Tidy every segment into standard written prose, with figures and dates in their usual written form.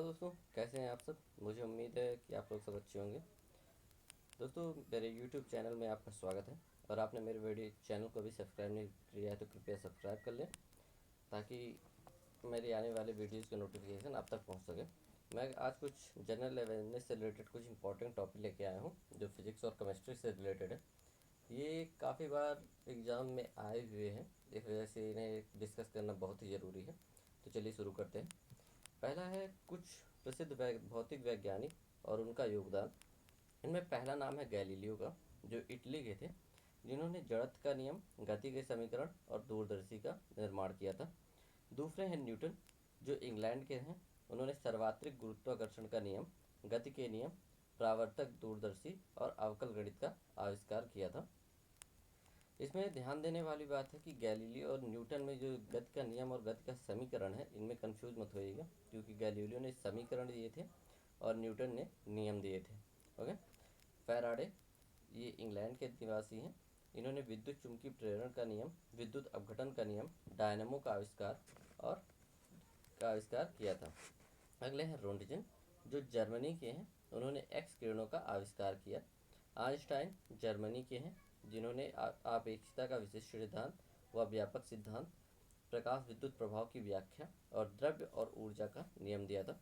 दोस्तों, कैसे हैं आप सब। मुझे उम्मीद है कि आप लोग सब अच्छे होंगे। दोस्तों, मेरे YouTube चैनल में आपका स्वागत है। और आपने मेरे वीडियो चैनल को भी सब्सक्राइब नहीं किया है तो कृपया सब्सक्राइब कर लें, ताकि मेरी आने वाले वीडियोज़ के नोटिफिकेशन आप तक पहुंच सके। मैं आज कुछ जनरल अवेयरनेस से रिलेटेड कुछ इंपॉर्टेंट टॉपिक लेके आया हूँ, जो फिज़िक्स और केमिस्ट्री से रिलेटेड है। ये काफ़ी बार एग्ज़ाम में आए हुए हैं, इस वजह से इन्हें डिस्कस करना बहुत ही ज़रूरी है। तो चलिए शुरू करते हैं। पहला है कुछ प्रसिद्ध भौतिक वैज्ञानिक और उनका योगदान। इनमें पहला नाम है गैलीलियो का, जो इटली के थे, जिन्होंने जड़त्व का नियम, गति के समीकरण और दूरदर्शी का निर्माण किया था। दूसरे हैं न्यूटन, जो इंग्लैंड के हैं। उन्होंने सर्वात्रिक गुरुत्वाकर्षण का नियम, गति के नियम, प्रावर्तक दूरदर्शी और अवकल गणित का आविष्कार किया था। इसमें ध्यान देने वाली बात है कि गैलीलियो और न्यूटन में जो गति का नियम और गति का समीकरण है, इनमें कंफ्यूज मत होइएगा, क्योंकि गैलीलियो ने समीकरण दिए थे और न्यूटन ने नियम दिए थे। ओके। फैराडे, ये इंग्लैंड के निवासी हैं। इन्होंने विद्युत चुंबकीय प्रेरण का नियम, विद्युत अपघटन का नियम, डायनेमो का आविष्कार किया था। अगले हैं रोंटगेन, जो जर्मनी के हैं। उन्होंने एक्स किरणों का आविष्कार किया। आइंस्टाइन जर्मनी के हैं, जिन्होंने आपेक्षिकता का विशिष्ट सिद्धांत व व्यापक सिद्धांत, प्रकाश विद्युत प्रभाव की व्याख्या और द्रव्य और ऊर्जा का नियम दिया था।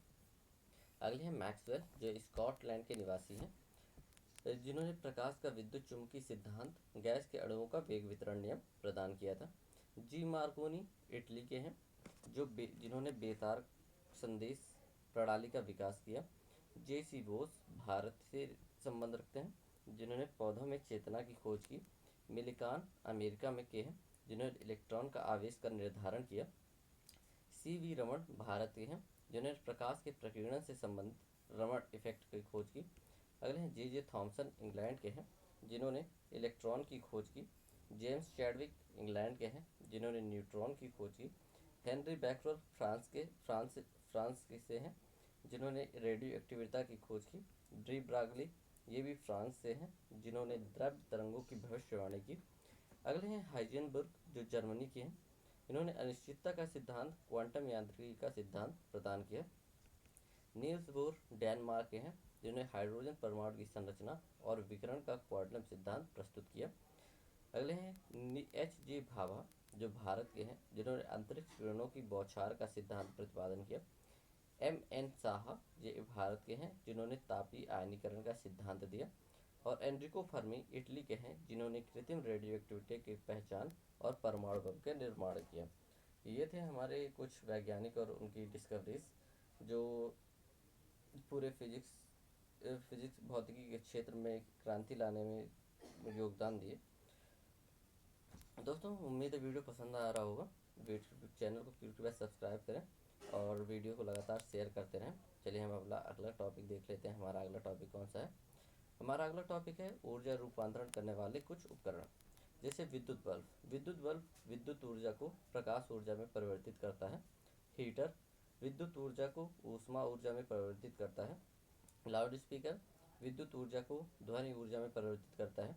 अगले हैं मैक्सवेल, जो स्कॉटलैंड के निवासी हैं, जिन्होंने प्रकाश का विद्युत चुंबकीय सिद्धांत, गैस के अणुओं का वेग वितरण नियम प्रदान किया था। जी मार्कोनी इटली के हैं, जिन्होंने बेतार संदेश प्रणाली का विकास किया। जे सी बोस भारत से संबंध रखते हैं, जिन्होंने पौधों में चेतना की खोज की। मिलिकान अमेरिका में के हैं, जिन्होंने इलेक्ट्रॉन का आवेश का निर्धारण किया। सी वी रमन भारत के हैं, जिन्होंने प्रकाश के प्रकीर्णन से संबंधित रमन इफेक्ट की खोज की। अगले हैं जे थॉमसन इंग्लैंड के हैं, जिन्होंने इलेक्ट्रॉन की खोज की। जेम्स चैडविक इंग्लैंड के हैं, जिन्होंने न्यूट्रॉन की खोज की। हेनरी बैक्सवेल फ्रांस के से हैं, जिन्होंने रेडियो एक्टिविटी की खोज की। ड्री ब्रागली, ये भी फ्रांस से हैं, जिन्होंने द्रव्य तरंगों की भविष्यवाणी की। अगले हैं हाइजेनबर्ग, जो जर्मनी के हैं। इन्होंने अनिश्चितता का सिद्धांत, क्वांटम यांत्रिकी का सिद्धांत प्रदान किया। नील्स बोर डेनमार्क के हैं, जिन्होंने हाइड्रोजन परमाणु की संरचना और विकिरण का क्वांटम सिद्धांत प्रस्तुत किया। अगले हैं एच जे भाभा, जो भारत के हैं, जिन्होंने अंतरिक्ष किरणों की बौछार का सिद्धांत प्रतिपादन किया। एम एन साहा, ये भारत के हैं, जिन्होंने तापीय आयनीकरण का सिद्धांत दिया। और एनरिको फर्मी इटली के हैं, जिन्होंने कृत्रिम रेडियो एक्टिविटी की पहचान और परमाणु बम के निर्माण किया। ये थे हमारे कुछ वैज्ञानिक और उनकी डिस्कवरीज, जो पूरे फिजिक्स भौतिकी के क्षेत्र में क्रांति लाने में योगदान दिए। दोस्तों, उम्मीद है वीडियो पसंद आ रहा होगा। चैनल को कृपया सब्सक्राइब करें और वीडियो को लगातार शेयर करते रहें। चलिए हम अगला टॉपिक देख लेते हैं। हमारा अगला टॉपिक कौन सा है? हमारा अगला टॉपिक है ऊर्जा रूपांतरण करने वाले कुछ उपकरण, जैसे विद्युत बल्ब। विद्युत बल्ब विद्युत ऊर्जा को प्रकाश ऊर्जा में परिवर्तित करता है। हीटर विद्युत ऊर्जा को ऊष्मा ऊर्जा में परिवर्तित करता है। लाउड स्पीकर विद्युत ऊर्जा को ध्वनि ऊर्जा में परिवर्तित करता है।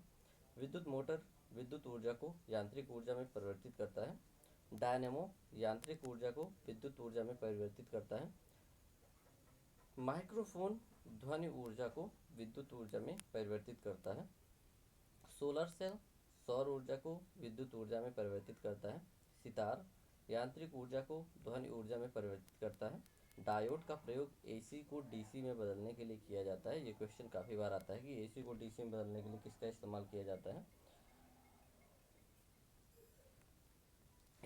विद्युत मोटर विद्युत ऊर्जा को यांत्रिक ऊर्जा में परिवर्तित करता है। डायनेमो यांत्रिक ऊर्जा को विद्युत ऊर्जा में परिवर्तित करता है। माइक्रोफोन ध्वनि ऊर्जा को विद्युत ऊर्जा में परिवर्तित करता है। सोलर सेल सौर ऊर्जा को विद्युत ऊर्जा में परिवर्तित करता है। सितार यांत्रिक ऊर्जा को ध्वनि ऊर्जा में परिवर्तित करता है। डायोड का प्रयोग एसी को डीसी में बदलने के लिए किया जाता है। ये क्वेश्चन काफ़ी बार आता है कि एसी को डीसी में बदलने के लिए किसका इस्तेमाल किया जाता है।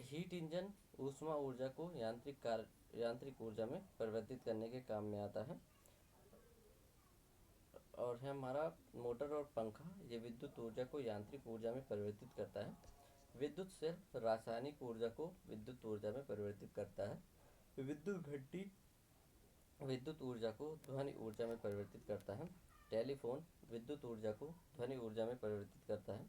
हीट इंजन ऊष्मा ऊर्जा को यांत्रिक ऊर्जा में परिवर्तित करने के काम में आता है। और है हमारा मोटर और पंखा, ये विद्युत ऊर्जा को यांत्रिक ऊर्जा में परिवर्तित करता है। विद्युत सेल रासायनिक ऊर्जा को विद्युत ऊर्जा में परिवर्तित करता है। विद्युत घंटी विद्युत ऊर्जा को ध्वनि ऊर्जा में परिवर्तित करता है। टेलीफोन विद्युत ऊर्जा को ध्वनि ऊर्जा में परिवर्तित करता है।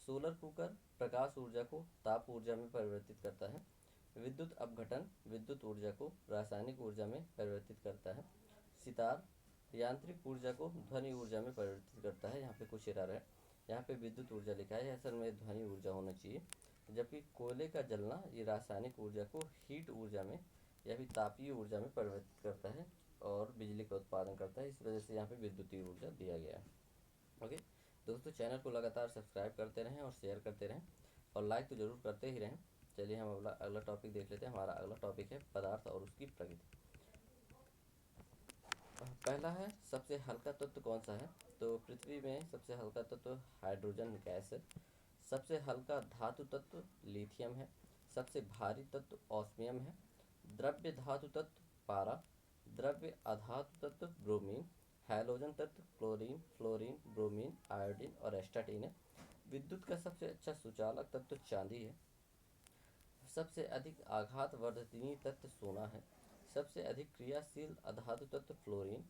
सोलर कुकर प्रकाश ऊर्जा को ताप ऊर्जा में परिवर्तित करता है। विद्युत अपघटन विद्युत ऊर्जा को रासायनिक ऊर्जा में परिवर्तित करता है। सितार यांत्रिक ऊर्जा को ध्वनि ऊर्जा में परिवर्तित करता है। यहाँ पे कुछ एरर है, यहाँ पे विद्युत ऊर्जा लिखा है, असल में ध्वनि ऊर्जा होना चाहिए। जबकि कोयले का जलना ये रासायनिक ऊर्जा को हीट ऊर्जा में या फिर तापीय ऊर्जा में परिवर्तित करता है। और बिजली का उत्पादन करता है। इस वजह से यहाँ पे विद्युतीय ऊर्जा दिया गया है। ओके दोस्तों, चैनल को लगातार सब्सक्राइब करते रहें और शेयर करते रहें और लाइक तो ज़रूर करते ही रहें। चलिए हम अगला टॉपिक देख लेते हैं। हमारा अगला टॉपिक है पदार्थ और उसकी प्रकृति। पहला है सबसे हल्का तत्व कौन सा है। तो पृथ्वी में सबसे हल्का तत्व हाइड्रोजन गैस है। सबसे हल्का धातु तत्व लिथियम है। सबसे भारी तत्व ऑस्मियम है। द्रव्य धातु तत्व पारा। द्रव्य अधातु तत्व ब्रोमीन। हैलोजन तत्व क्लोरीन, फ्लोरीन, ब्रोमीन, आयोडीन और एस्टाटीन है। विद्युत का सबसे अच्छा सुचालक तत्व चांदी है। सबसे अधिक आघात वर्धनीय तत्व सोना है। सबसे अधिक क्रियाशील अधातु तत्व फ्लोरीन।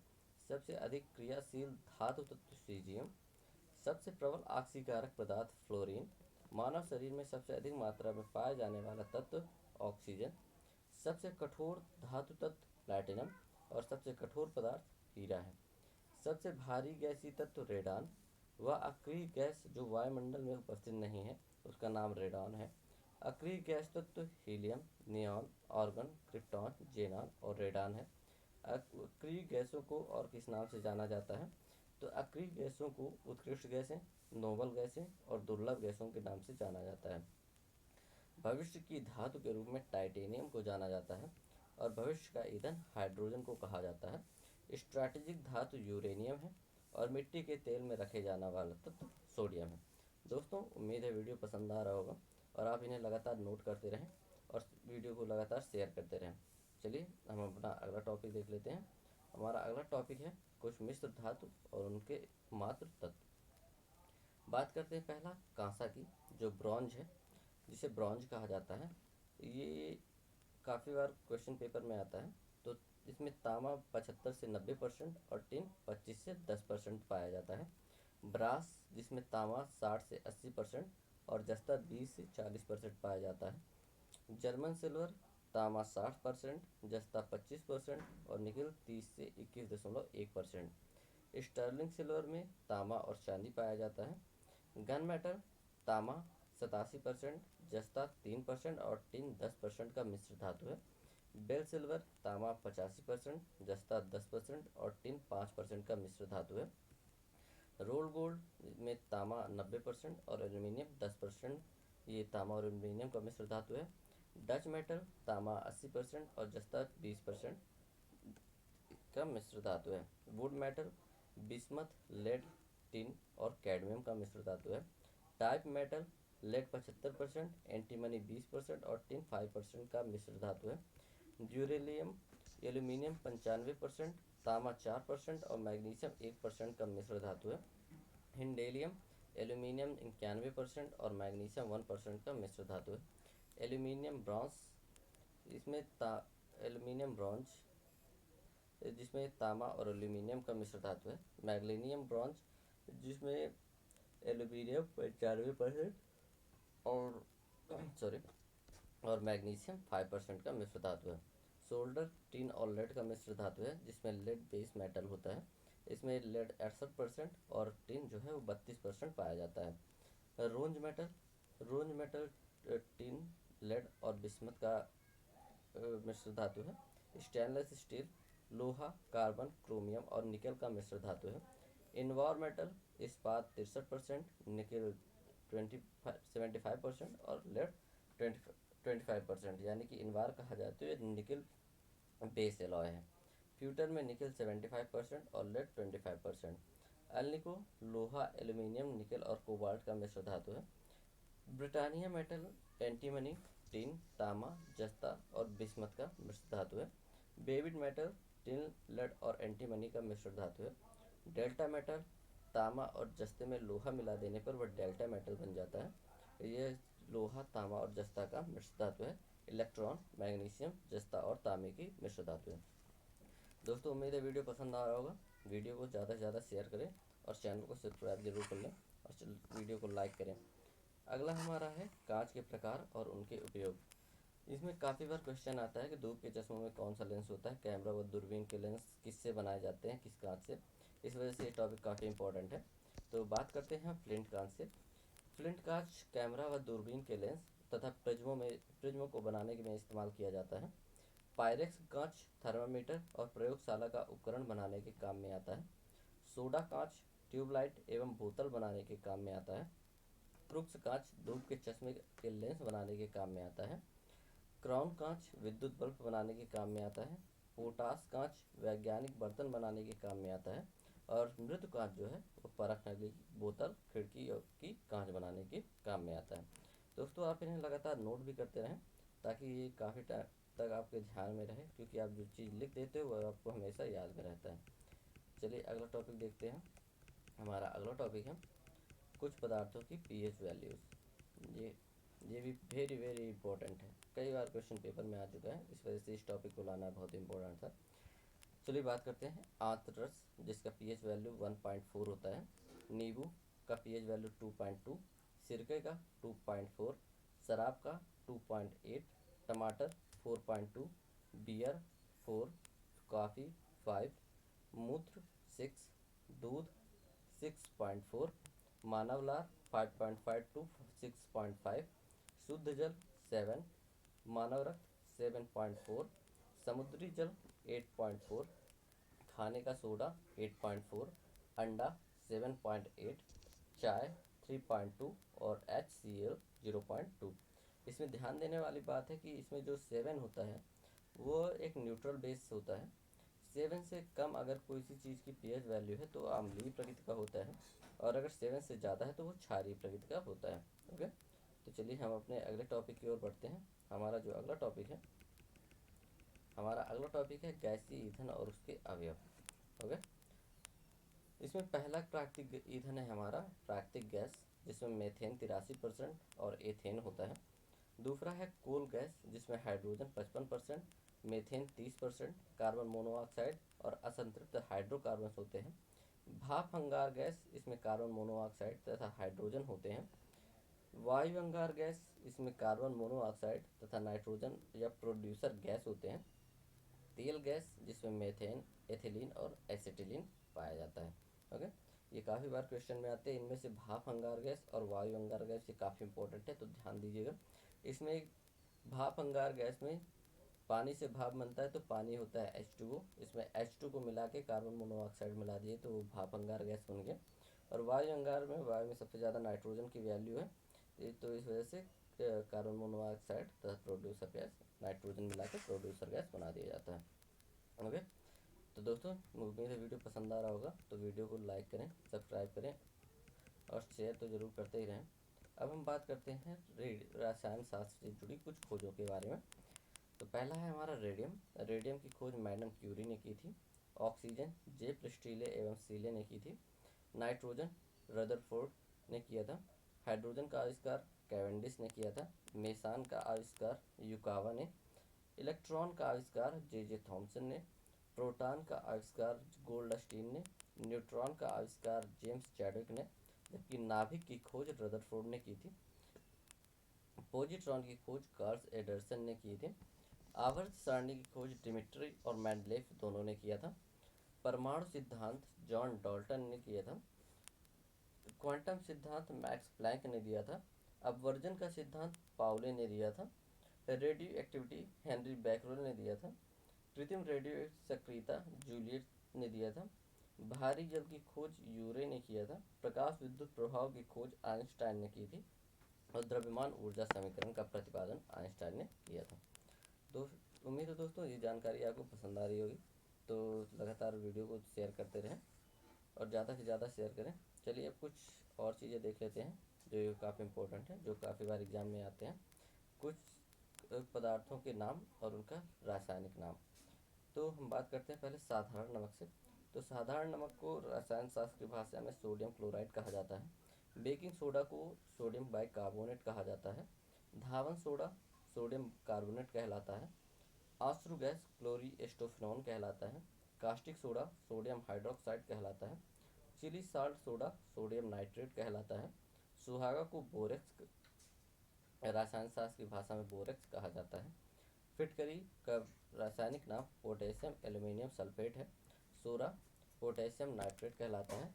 सबसे अधिक क्रियाशील धातु तत्व सीजियम। सबसे प्रबल ऑक्सीकारक पदार्थ फ्लोरीन। मानव शरीर में सबसे अधिक मात्रा में पाया जाने वाला तत्व ऑक्सीजन। सबसे कठोर धातु तत्व प्लैटिनम और सबसे कठोर पदार्थ हीरा है। सबसे भारी गैसीय तत्व रेडान। वह अक्रिय गैस जो वायुमंडल में उपस्थित नहीं है उसका नाम रेडॉन है। अक्रिय गैस तत्व helium, neon, argon, krypton, xenon और रेडान है। अक्रिय गैसों को और किस नाम से जाना जाता है। तो अक्रिय गैसों को उत्कृष्ट गैसें, नोबल गैसें और दुर्लभ गैसों के नाम से जाना जाता है। भविष्य की धातु के रूप में टाइटेनियम को जाना जाता है और भविष्य का ईंधन हाइड्रोजन को कहा जाता है। स्ट्रैटेजिक धातु यूरेनियम है और मिट्टी के तेल में रखे जाने वाला तत्व सोडियम है। दोस्तों, उम्मीद है वीडियो पसंद आ रहा होगा और आप इन्हें लगातार नोट करते रहें और वीडियो को लगातार शेयर करते रहें। चलिए हम अपना अगला टॉपिक देख लेते हैं। हमारा अगला टॉपिक है कुछ मिश्र धातु और उनके मात्र तत्व। बात करते हैं पहला कांसा की, जो ब्रॉन्ज है, जिसे ब्रॉन्ज कहा जाता है। ये काफ़ी बार क्वेश्चन पेपर में आता है। तो इसमें तांबा 75 से 90% और टिन 25 से 10% पाया जाता है। ब्रास, जिसमें तांबा 60 से 80% और जस्ता 20 से 40% पाया जाता है। जर्मन सिल्वर, तांबा 60%, जस्ता 25% और निकल 30 से 21.1%। स्टर्लिंग सिल्वर में तांबा और चांदी पाया जाता है। गन मेटल, तांबा 87%, जस्ता 3% और टिन 10% का मिश्र धातु है। बेल सिल्वर, तांबा 85%, जस्ता 10% और टिन 5% का मिश्र धातु है। रोल गोल्ड में तांबा 90% और एल्यूमिनियम 10%, ये तांबा और एल्यूमिनियम का मिश्र धातु है। डच मेटल, तांबा 80% और जस्ता 20% का मिश्र धातु है। Wood metal, bismuth, lead, tin और कैडमियम का मिश्र धातु है। टाइप मेटल, लेड 75%, एंटीमनी 20% और टिन 5% का मिश्र धातु है। ड्यूरेलियम, एल्यूमिनियम 95%, तांबा 4% और मैग्नीशियम 1% का मिश्र धातु है। हिंडेलियम, एल्यूमिनियम 91% और मैग्नीशियम 1% का मिश्र धातु है। एल्यूमिनियम ब्रॉन्ज, इसमें एल्यूमिनियम ब्रॉन्ज, जिसमें तांबा और एल्यूमिनियम का मिश्र धातु है। मैग्नीशियम ब्रॉन्ज, जिसमें एल्यूमिनियम 95% और और मैग्नीशियम 5% का मिश्र धातु है। सोल्डर, टिन और लेड का मिश्र धातु है, जिसमें लेड बेस मेटल होता है। इसमें लेड 68% और टिन जो है वो 32% पाया जाता है। रोंज मेटल टिन, लेड और बिस्मथ का मिश्र धातु है। स्टेनलेस स्टील, लोहा, कार्बन, क्रोमियम और निकल का मिश्र धातु है। इनवार मेटल, इस्पात 63%, निकल 75% और लेड 25%, यानी कि इनवार कहा जाता है, निकल बेस एलॉय है। फ्यूटर में निकल 75% और लेड 25%। अल्निको, लोहा, एल्यूमिनियम, निकल और कोबाल्ट का मिश्र धातु है। ब्रिटानिया मेटल, एंटीमनी, टिन, तांबा, जस्ता और बिस्मथ का मिश्र धातु है। डेविड मेटल, टिन, लेड और एंटीमनी का मिश्र धातु है। डेल्टा मेटल, तांबा और जस्ते में लोहा मिला देने पर वह डेल्टा मेटल बन जाता है। यह लोहा, तांबा और जस्ता का मिश्र धातु है। इलेक्ट्रॉन, मैग्नीशियम, जस्ता और तांबे की मिश्र धातु है। दोस्तों, उम्मीद है वीडियो पसंद आ रहा होगा। वीडियो को ज़्यादा से ज़्यादा शेयर करें और चैनल को सब्सक्राइब जरूर कर लें और वीडियो को लाइक करें। अगला हमारा है कांच के प्रकार और उनके उपयोग। इसमें काफ़ी बार क्वेश्चन आता है कि धूप के चश्मों में कौन सा लेंस होता है, कैमरा व दूरबीन के लेंस किससे बनाए जाते हैं, किस कांच से। इस वजह से ये टॉपिक काफ़ी इंपॉर्टेंट है। तो बात करते हैं फ्लिंट कांच से। फ्लिंट कांच कैमरा व दूरबीन के लेंस तथा प्रिज्मों को बनाने में इस्तेमाल किया जाता है। पायरेक्स कांच थर्मामीटर और प्रयोगशाला का उपकरण बनाने के काम में आता है। सोडा कांच ट्यूबलाइट एवं बोतल बनाने के काम में आता है। क्रुक्स कांच धूप के चश्मे के लेंस बनाने के काम में आता है। क्राउन कांच विद्युत बल्ब बनाने के काम में आता है। पोटास कांच वैज्ञानिक बर्तन बनाने के काम में आता है। और मृदु कांच जो है वो परख नली बोतल खिड़की की कांच बनाने के काम में आता है। दोस्तों आप इन्हें लगातार नोट भी करते रहें ताकि ये काफ़ी टाइम तक आपके ध्यान में रहे, क्योंकि आप जो चीज़ लिख देते हो वह आपको हमेशा याद में रहता है। चलिए अगला टॉपिक देखते हैं। हमारा अगला टॉपिक है कुछ पदार्थों की पीएच वैल्यूज़। ये भी वेरी वेरी इंपॉर्टेंट है, कई बार क्वेश्चन पेपर में आ चुका है, इस वजह से इस टॉपिक को लाना बहुत इंपॉर्टेंट था। चलिए बात करते हैं आंतरस जिसका पीएच वैल्यू 1.4 होता है। नींबू का पीएच वैल्यू 2.2, सिरके का 2.4, शराब का 2.8, टमाटर 4.2, बियर 4, कॉफ़ी 5, मूत्र 6, दूध 6.4, मानव लार 5.5 टू 6.5, शुद्ध जल 7, मानव रक्त 7.4, समुद्री जल 8.4, खाने का सोडा 8.4, अंडा 7.8, चाय 3.2 और HCl 0.2। इसमें ध्यान देने वाली बात है कि इसमें जो 7 होता है वो एक न्यूट्रल बेस होता है। 7 से कम अगर कोई सी चीज़ की पीएच वैल्यू है तो अम्लीय प्रकृति का होता है, और अगर 7 से ज़्यादा है तो वो क्षारीय प्रकृति का होता है। ओके, तो चलिए हम अपने अगले टॉपिक की ओर बढ़ते हैं। हमारा अगला टॉपिक है गैसीय ईंधन और उसके अवयव। ओके, इसमें पहला प्राकृतिक ईंधन है हमारा प्राकृतिक गैस, जिसमें मेथेन 83% और एथेन होता है। दूसरा है कोल गैस, जिसमें हाइड्रोजन 55%, मीथेन 30%, कार्बन मोनोऑक्साइड और असंतृप्त हाइड्रोकार्बन्स होते हैं। भाप अंगार गैस, इसमें कार्बन मोनोऑक्साइड तथा हाइड्रोजन होते हैं। वायु अंगार गैस, इसमें कार्बन मोनोऑक्साइड तथा नाइट्रोजन या प्रोड्यूसर गैस होते हैं। तेल गैस, जिसमें मेथेन, एथिलीन और एसिटिलीन पाया जाता है। ओके, ये काफ़ी बार क्वेश्चन में आते हैं। इनमें से भाप अंगार गैस और वायु अंगार गैस ये काफ़ी इंपॉर्टेंट है, तो ध्यान दीजिएगा। इसमें भाप अंगार गैस में पानी से भाप बनता है तो पानी होता है H2O, इसमें H2 को मिला के कार्बन मोनोऑक्साइड मिला दिए तो वो भाप अंगार गैस बन गया। और वायु अंगार में वायु में सबसे ज़्यादा नाइट्रोजन की वैल्यू है, तो इस वजह से कार्बन मोनोऑक्साइड तथा प्रोड्यूसर गैस नाइट्रोजन मिला के प्रोड्यूसर गैस बना दिया जाता है। ओके, तो दोस्तों उम्मीद है वीडियो पसंद आ रहा होगा, तो वीडियो को लाइक करें, सब्सक्राइब करें और शेयर तो ज़रूर करते ही रहें। अब हम बात करते हैं रसायन शास्त्र से जुड़ी कुछ खोजों के बारे में। तो पहला है हमारा रेडियम। रेडियम की खोज मैडम क्यूरी ने की थी। ऑक्सीजन जे प्रिस्टिले एवं सीले ने की थी। नाइट्रोजन रदरफोर्ड ने किया था। हाइड्रोजन का आविष्कार कैवेंडिश ने किया था। मेसान का आविष्कार युकावा ने। इलेक्ट्रॉन का आविष्कार जे थॉमसन ने। प्रोटॉन का आविष्कार गोल्डस्टीन ने। न्यूट्रॉन का आविष्कार जेम्स चैडविक ने, जबकि नाभिक की खोज रदरफोर्ड ने की थी। पॉजिट्रॉन की खोज कार्ल एंडरसन ने की थी। आवर्त सारणी की खोज डिमिट्री और मेंडलेफ दोनों ने किया था। परमाणु सिद्धांत जॉन डाल्टन ने किया था। क्वांटम सिद्धांत मैक्स प्लैंक ने दिया था। अपवर्जन का सिद्धांत पाउले ने दिया था। रेडियो एक्टिविटी हेनरी बैकरेल ने दिया था। कृत्रिम रेडियो सक्रियता जूलियट ने दिया था। भारी जल की खोज यूरे ने किया था। प्रकाश विद्युत प्रभाव की खोज आइंस्टाइन ने की थी। और द्रव्यमान ऊर्जा समीकरण का प्रतिपादन आइंस्टाइन ने किया था। तो उम्मीद है दोस्तों ये जानकारी आपको पसंद आ रही होगी, तो लगातार वीडियो को शेयर करते रहें और ज़्यादा से ज़्यादा शेयर करें। चलिए अब कुछ और चीज़ें देख लेते हैं जो काफ़ी इंपॉर्टेंट है, जो काफ़ी बार एग्जाम में आते हैं। कुछ पदार्थों के नाम और उनका रासायनिक नाम। तो हम बात करते हैं पहले साधारण नमक से। तो साधारण नमक को रसायन शास्त्र की भाषा में सोडियम क्लोराइड कहा जाता है। बेकिंग सोडा को सोडियम बाइकार्बोनेट कहा जाता है। धावन सोडा सोडियम कार्बोनेट कहलाता है। आश्रु गैस क्लोरीएस्टोफेनॉन कहलाता है। कास्टिक सोडा सोडियम हाइड्रोक्साइड कहलाता है। Chile salt soda sodium nitrate कहलाता है। सुहागा को बोरेक्स रसायन शास्त्र की भाषा में बोरेक्स कहा जाता है। फिटकरी का रासायनिक नाम पोटेशियम एल्यूमिनियम सल्फेट है। सोरा पोटेशियम नाइट्रेट कहलाता है।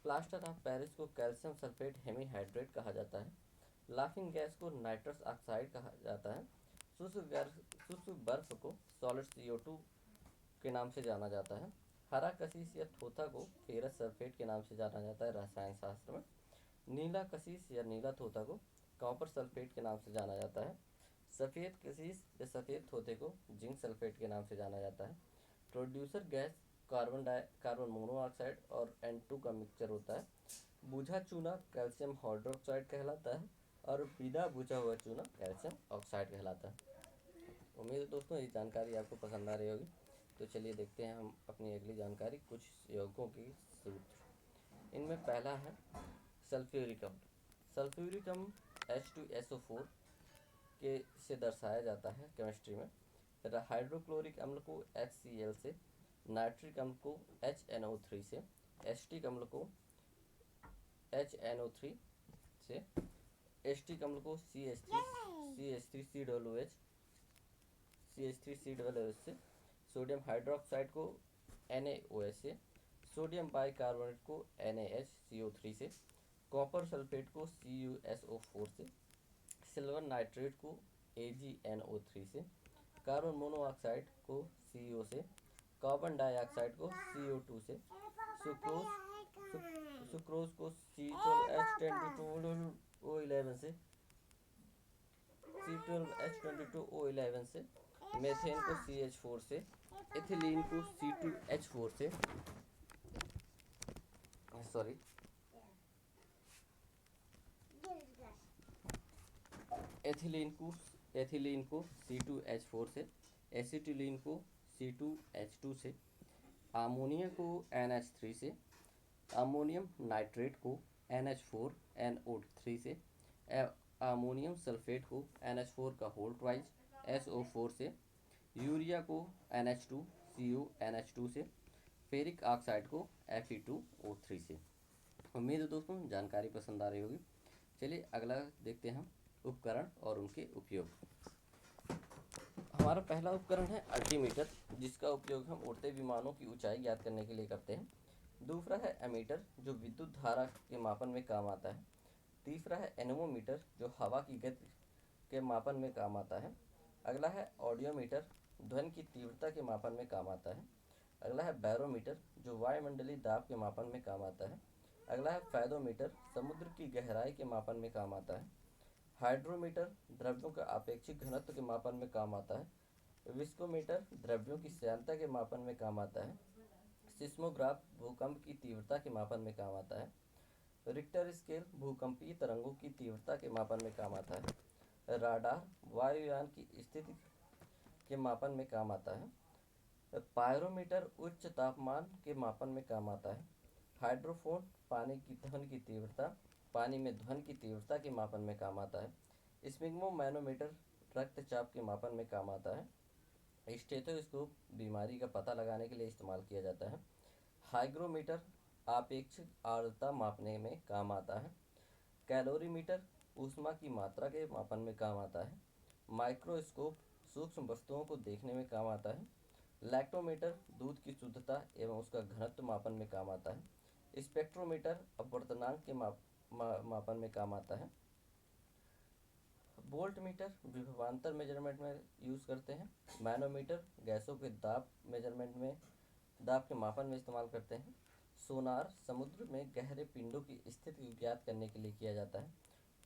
प्लास्टर ऑफ पेरिस को कैल्शियम सल्फेट हेमीहाइड्रेट कहा जाता है। लाफिंग गैस को नाइट्रस ऑक्साइड कहा जाता है। शुष्क बर्फ को सॉलिड CO2 के नाम से जाना जाता है। हरा कशिश या थोथा को फेरस सल्फेट के नाम से जाना जाता है रसायन शास्त्र में। नीला कशिश या नीला थोथा को कॉपर सल्फेट के नाम से जाना जाता है। सफ़ेद कशिश या सफ़ेद थोथे को जिंक सल्फेट के नाम से जाना जाता है। प्रोड्यूसर गैस कार्बन मोनोऑक्साइड और N2 का मिक्सचर होता है। बुझा चूना कैल्शियम हाइड्रोक्साइड कहलाता है और बिना बुझा हुआ चूना कैल्शियम ऑक्साइड कहलाता है। उम्मीद है दोस्तों ये जानकारी आपको पसंद आ रही होगी। तो चलिए देखते हैं हम अपनी अगली जानकारी, कुछ यौगिकों की सूत्र। इनमें पहला है सल्फ्यूरिक अम्ल। सल्फ्यूरिक अम्ल H2SO4 के से दर्शाया जाता है केमिस्ट्री में। हाइड्रोक्लोरिक अम्ल को HCl से, नाइट्रिक अम्ल को HNO3 से, एसिटिक अम्ल को HNO3 से, एसिटिक अम्ल को CH3COOH से, सोडियम हाइड्रोक्साइड को NaOH से, सोडियम बाइकार्बोनेट को NaHCO3 से, कॉपर सल्फेट को CuSO4 से, सिल्वर नाइट्रेट को AgNO3 से, कार्बन मोनोऑक्साइड को CO से, कार्बन डाइऑक्साइड को CO2 से, सुक्रोज को C12H22O11 से, मेथेन को CH4 से, एथिलीन को C2H4 से, एथिलीन को C2H4 से, एसिटिलीन को C2H2 से, अमोनिया को NH3 से, अमोनियम नाइट्रेट को NH4NO3 से, अमोनियम सल्फेट को NH4 का होल ट्वाइस SO4 से, यूरिया को NH2CuNH2 से, फेरिक ऑक्साइड को Fe2O3 से। उम्मीद है दोस्तों जानकारी पसंद आ रही होगी। चलिए अगला देखते हैं हम उपकरण और उनके उपयोग। हमारा पहला उपकरण है अल्टीमीटर, जिसका उपयोग हम उड़ते विमानों की ऊंचाई ज्ञात करने के लिए करते हैं। दूसरा है एमीटर, जो विद्युत धारा के मापन में काम आता है। तीसरा है एनेमोमीटर, जो हवा की गति के मापन में काम आता है। अगला है ऑडियोमीटर, ध्वनि की तीव्रता के मापन में काम आता है। अगला है बैरोमीटर, जो वायुमंडलीय दाब के मापन में काम आता है। अगला है फैदोमीटर, समुद्र की गहराई के मापन में काम आता है। हाइड्रोमीटर, द्रव्यों का आपेक्षिक घनत्व के मापन में काम आता है। विस्कोमीटर, द्रव्यों की श्यानता के मापन में काम आता है। सिस्मोग्राफ, भूकंप की तीव्रता के मापन में काम आता है। रिक्टर स्केल, भूकंपीय तरंगों की तीव्रता के मापन में काम आता है। राडार, वायुयान की स्थिति के मापन में काम आता है। पायरोमीटर, उच्च तापमान के मापन में काम आता है। हाइड्रोफोन, पानी में ध्वनि की तीव्रता के मापन में काम आता है। स्पिग्मोमैनोमीटर, रक्तचाप के मापन में काम आता है। स्टेथोस्कोप, बीमारी का पता लगाने के लिए इस्तेमाल किया जाता है। हाइग्रोमीटर, आपेक्षिक आर्द्रता मापने में काम आता है। कैलोरीमीटर, ऊष्मा की मात्रा के मापन में काम आता है। माइक्रोस्कोप, सूक्ष्म वस्तुओं को देखने में काम आता है। लैक्टोमीटर, दूध की शुद्धता एवं उसका घनत्व मापन में काम आता है। स्पेक्ट्रोमीटर, अपवर्तनांक के मापन में काम आता है। वोल्टमीटर, विभवांतर मेजरमेंट में यूज़ करते हैं। मैनोमीटर, गैसों के दाब के मापन में इस्तेमाल करते हैं। सोनार, समुद्र में गहरे पिंडों की स्थिति को ज्ञात करने के लिए किया जाता है।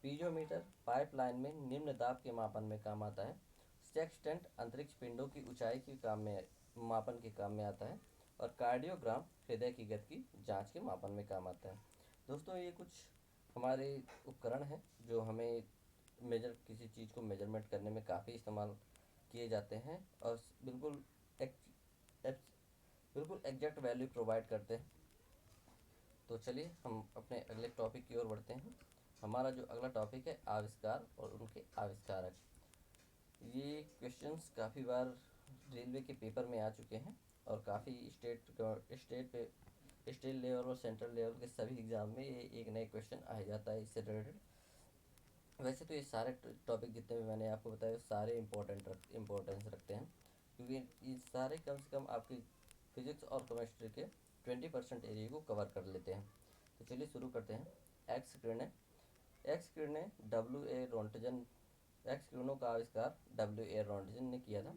पीजोमीटर, पाइपलाइन में निम्न दाब के मापन में काम आता है। सेक्सटेंट, अंतरिक्ष पिंडों की ऊंचाई के मापन के काम में आता है। और कार्डियोग्राम, हृदय की गति की जांच के मापन में काम आता है। दोस्तों ये कुछ हमारे उपकरण हैं जो हमें किसी चीज़ को मेजरमेंट करने में काफ़ी इस्तेमाल किए जाते हैं और बिल्कुल एग्जैक्ट वैल्यू प्रोवाइड करते हैं। तो चलिए हम अपने अगले टॉपिक की ओर बढ़ते हैं। हमारा जो अगला टॉपिक है आविष्कार और उनके आविष्कारक। ये क्वेश्चंस काफ़ी बार रेलवे के पेपर में आ चुके हैं और काफ़ी स्टेट लेवल और सेंट्रल लेवल के सभी एग्ज़ाम में ये एक नए क्वेश्चन आ जाता है इससे रिलेटेड। वैसे तो ये सारे टॉपिक जितने भी मैंने आपको बताया सारे इम्पोर्टेंस रखते हैं, क्योंकि ये सारे कम से कम आपकी फिजिक्स और केमिस्ट्री के 20% एरिया को कवर कर लेते हैं। तो चलिए शुरू करते हैं। एक्स किरणें एक्स किरणें एक्स किरणों का आविष्कार डब्ल्यू ए रोंटगन ने किया था।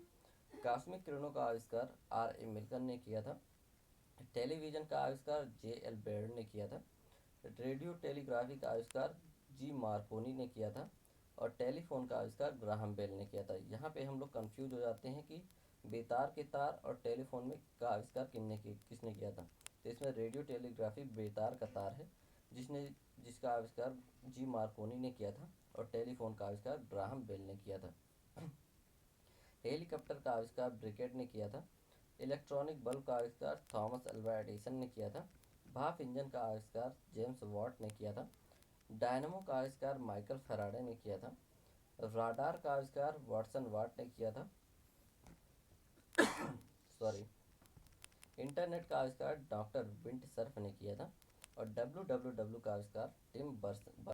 कॉस्मिक किरणों का आविष्कार आर ए मिल्कन ने किया था। टेलीविज़न का आविष्कार जे एल बेयर ने किया था। रेडियो टेलीग्राफी का आविष्कार जी मार्कोनी ने किया था। और टेलीफोन का आविष्कार ग्राहम बेल ने किया था। यहाँ पे हम लोग कंफ्यूज हो जाते हैं कि बेतार के तार और टेलीफोन में का आविष्कार किसने किया था। तो इसमें रेडियो टेलीग्राफी बेतार का तार है, जिसका आविष्कार जी मार्कोनी ने किया था। और टेलीफोन का आविष्कार ग्राहम बेल ने किया था। हेलीकॉप्टर का आविष्कार ब्रिकेट ने किया था। इलेक्ट्रॉनिक बल्ब का आविष्कार थॉमस अल्वा एडिसन ने किया था। भाप इंजन का आविष्कार जेम्स वॉट ने किया था। डायनमो का आविष्कार माइकल फैराडे ने किया था। राडार का आविष्कार वाटसन वाट ने किया था। सॉरी। इंटरनेट का आविष्कार डॉक्टर विंट सर्फ ने किया था। और डब्ल्यू डब्ल्यू डब्ल्यू का आविष्कार टिम बर्स